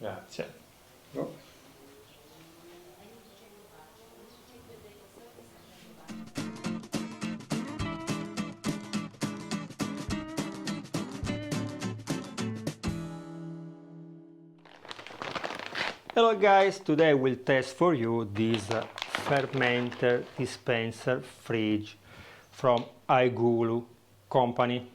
Grazie. No? Hello guys, today I will test for you this fermenter dispenser fridge from iGulu company.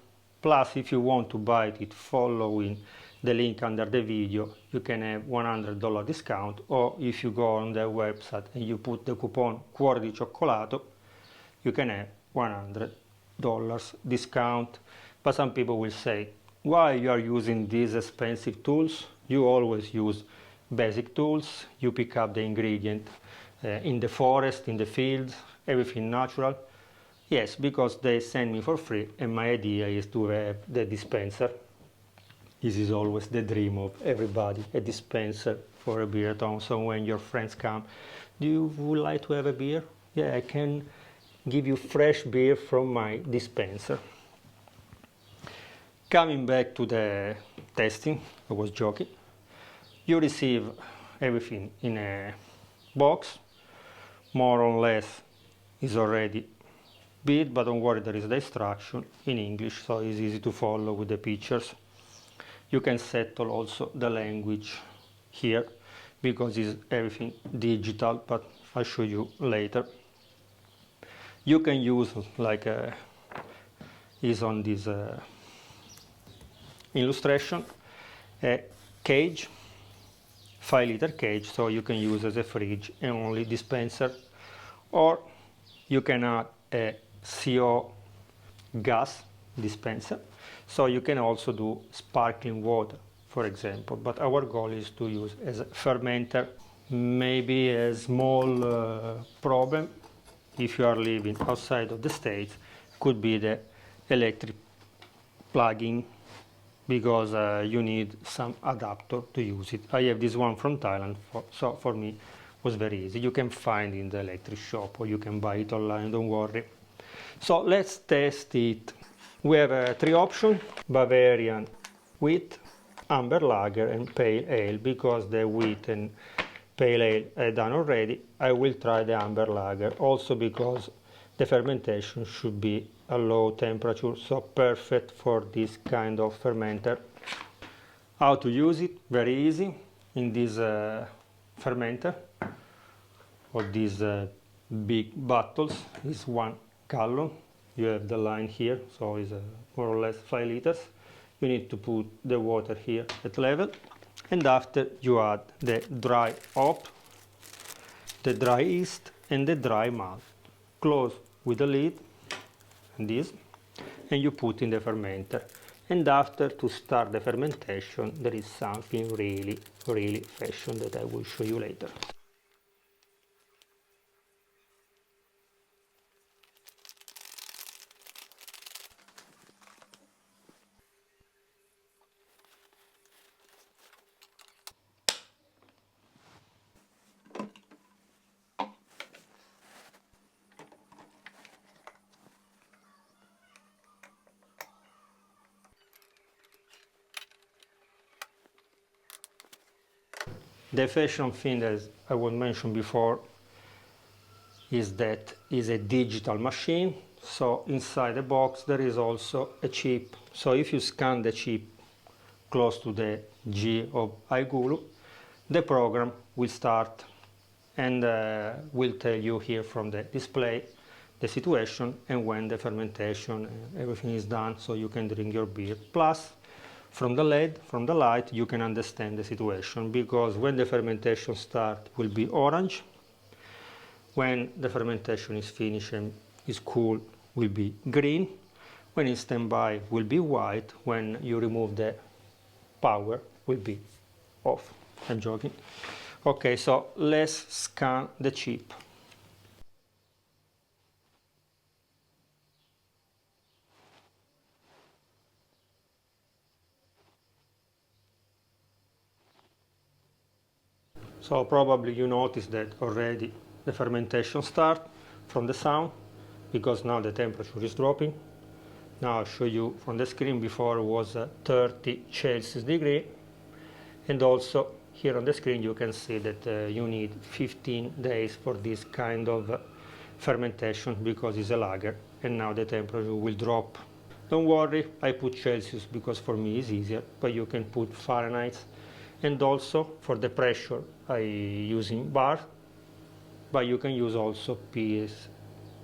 Plus, if you want to buy it following the link under the video, you can have $100 discount, or if you go on their website and you put the coupon Cuore di Cioccolato, you can have $100 discount. But some people will say, why you are using these expensive tools? You always use basic tools. You pick up the ingredient in the forest, in the fields, everything natural. Yes, because they send me for free, and my idea is to have the dispenser. This is always the dream of everybody, a dispenser for a beer at home. So when your friends come, do you would like to have a beer? Yeah, I can give you fresh beer from my dispenser. Coming back to the testing, I was joking. You receive everything in a box, more or less is already bid, but don't worry, there is the instruction in English, so it's easy to follow with the pictures. You can settle also the language here, because it's everything digital, but I'll show you later. You can use, like is on this illustration, a cage, 5-liter cage, so you can use as a fridge and only dispenser, or you can add a CO gas dispenser, so you can also do sparkling water, for example, but our goal is to use as a fermenter. Maybe a small problem if you are living outside of the States could be the electric plugging, because you need some adapter to use it. I have this one from Thailand, so for me it was very easy. You can find in the electric shop, or you can buy it online, don't worry. So let's test it. We have 3 options: Bavarian wheat, amber lager and pale ale. Because the wheat and pale ale I done already, I will try the amber lager, also because the fermentation should be a low temperature, so perfect for this kind of fermenter. How to use it? Very easy. In this fermenter, or these big bottles, is 1 gallon. You have the line here, so it's more or less 5 liters. You need to put the water here at level, and after you add the dry hop, the dry yeast and the dry malt. Close with the lid, and this, and you put in the fermenter. And after, to start the fermentation, there is something really fashion that I will show you later. The fashion thing, as I was mentioned before, is that is a digital machine. So inside the box there is also a chip. So if you scan the chip close to the G of iGulu, the program will start and will tell you here from the display the situation and when the fermentation, everything is done, so you can drink your beer. Plus, from the LED, from the light, you can understand the situation, because when the fermentation starts will be orange, when the fermentation is finished and is cool will be green, when it's standby will be white, when you remove the power will be off. I'm joking. Okay, so let's scan the chip. So probably you noticed that already the fermentation start from the sound, because now the temperature is dropping. Now I'll show you from the screen. Before it was 30 Celsius degree, and also here on the screen you can see that you need 15 days for this kind of fermentation because it's a lager, and now the temperature will drop. Don't worry, I put Celsius because for me it's easier, but you can put Fahrenheit. And also for the pressure I using bar, but you can use also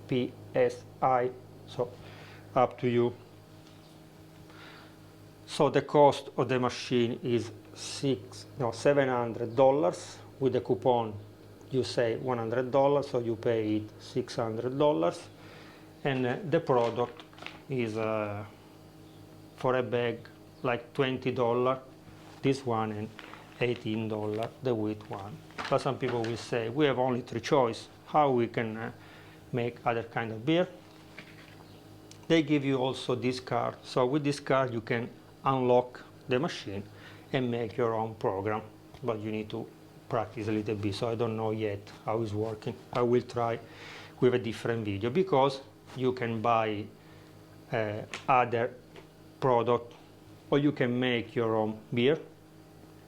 PSI, so up to you. So the cost of the machine is $700. With the coupon you save $100, so you pay it $600. And the product is for a bag like $20, this one, and $18 the wheat one. But some people will say we have only 3 choices, how we can make other kind of beer. They give you also this card, so with this card you can unlock the machine and make your own program, but you need to practice a little bit, so I don't know yet how it's working. I will try with a different video, because you can buy other product, or you can make your own beer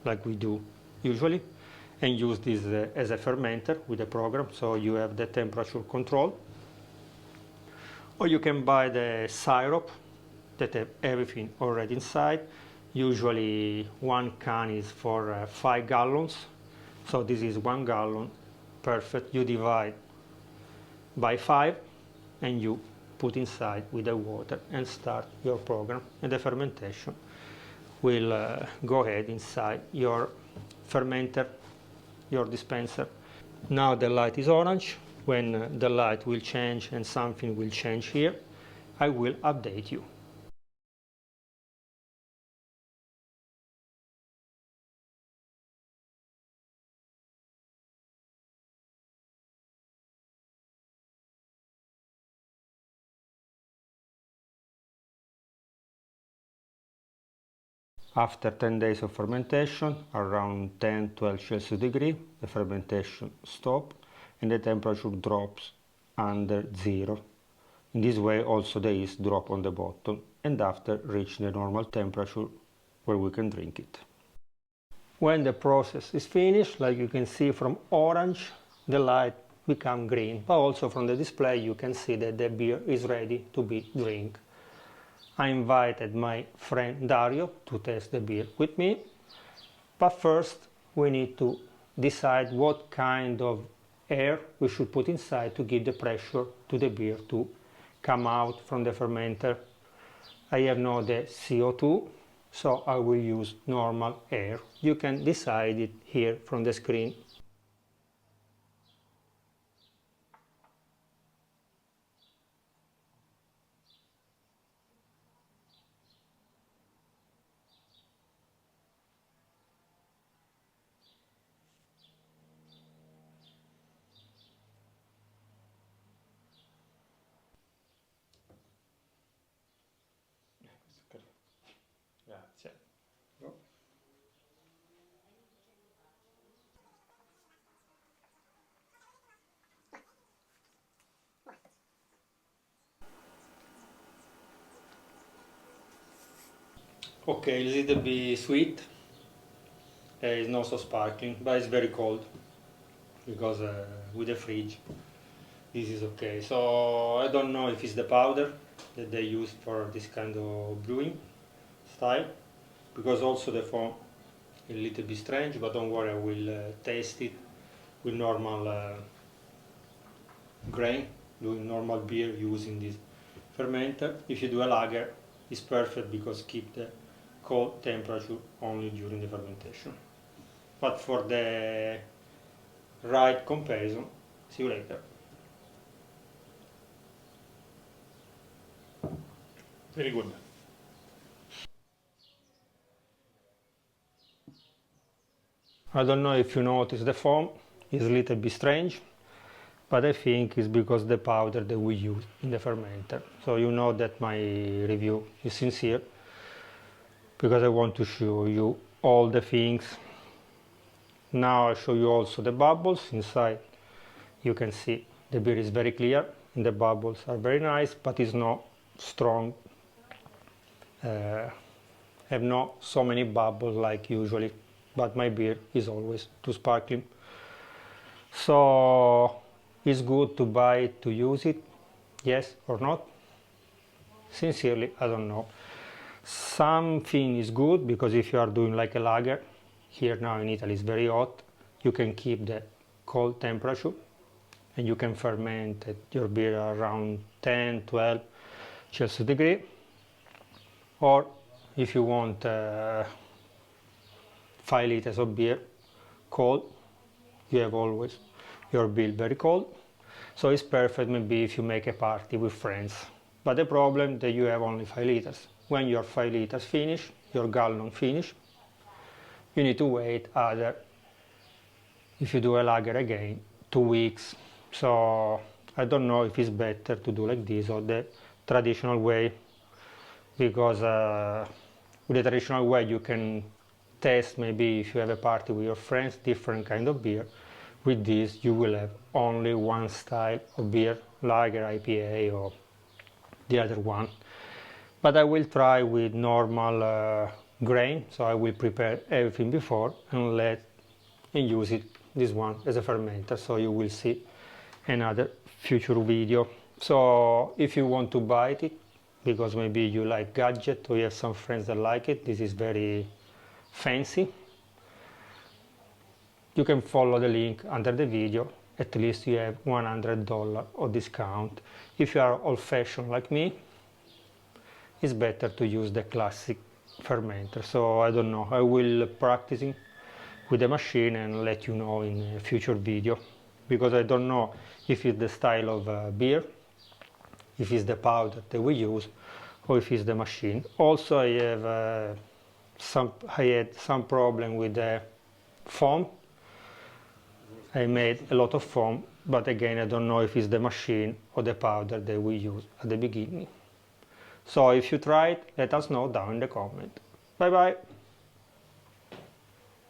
like we do usually, and use this as a fermenter with a program, so you have the temperature control. Or you can buy the syrup that have everything already inside. Usually 1 can is for 5 gallons, so this is 1 gallon, perfect. You divide by 5 and you put inside with the water and start your program, and the fermentation will go ahead inside your fermenter, your dispenser. Now the light is orange. When the light will change and something will change here, I will update you. After 10 days of fermentation, around 10-12 Celsius degree, the fermentation stops and the temperature drops under 0. In this way also the yeast drop on the bottom, and after reach the normal temperature where we can drink it. When the process is finished, like you can see from orange, the light become green, but also from the display you can see that the beer is ready to be drink. I invited my friend Dario to test the beer with me, but first we need to decide what kind of air we should put inside to give the pressure to the beer to come out from the fermenter. I have now the CO2, so I will use normal air. You can decide it here from the screen. Grazie. Okay, a little bit sweet. It's not so sparkling, but it's very cold because with the fridge this is okay. So I don't know if it's the powder that they use for this kind of brewing style, because also the foam is a little bit strange, but don't worry, I will taste it with normal grain, doing normal beer using this fermenter. If you do a lager, it's perfect because keep the cold temperature only during the fermentation. But for the right comparison, see you later. Very good. I don't know if you notice the foam is a little bit strange, but I think it's because the powder that we use in the fermenter. So you know that my review is sincere, because I want to show you all the things. Now I show you also the bubbles inside. You can see the beer is very clear and the bubbles are very nice, but it's not strong. Have not so many bubbles like usually but my beer is always too sparkling. So it's good to buy it, to use it, yes or not? Sincerely, I don't know. Something is good because if you are doing like a lager, here now in Italy it's very hot, you can keep the cold temperature and you can ferment your beer around 10, 12 Celsius degree. Or if you want 5 liters of beer cold, you have always your beer very cold. So it's perfect maybe if you make a party with friends. But the problem that you have only 5 liters. When your 5 liters finish, your gallon finish, you need to wait other, if you do a lager again, 2 weeks. So I don't know if it's better to do like this or the traditional way, because with the traditional way you can test maybe if you have a party with your friends different kind of beer. With this you will have only one style of beer, lager, IPA or the other one. But I will try with normal grain, so I will prepare everything before and use this one as a fermenter, so you will see another future video. So if you want to buy it, because maybe you like gadget or you have some friends that like it, this is very fancy, you can follow the link under the video. At least you have $100 of discount. If you are old-fashioned like me, it's better to use the classic fermenter. So I don't know, I will practicing with the machine and let you know in a future video, because I don't know if it's the style of beer, if it's the powder that we use, or if it's the machine. Also I have I had some problem with the foam. I made a lot of foam, but again I don't know if it's the machine or the powder that we use at the beginning. So if you try it, let us know down in the comment. Bye bye!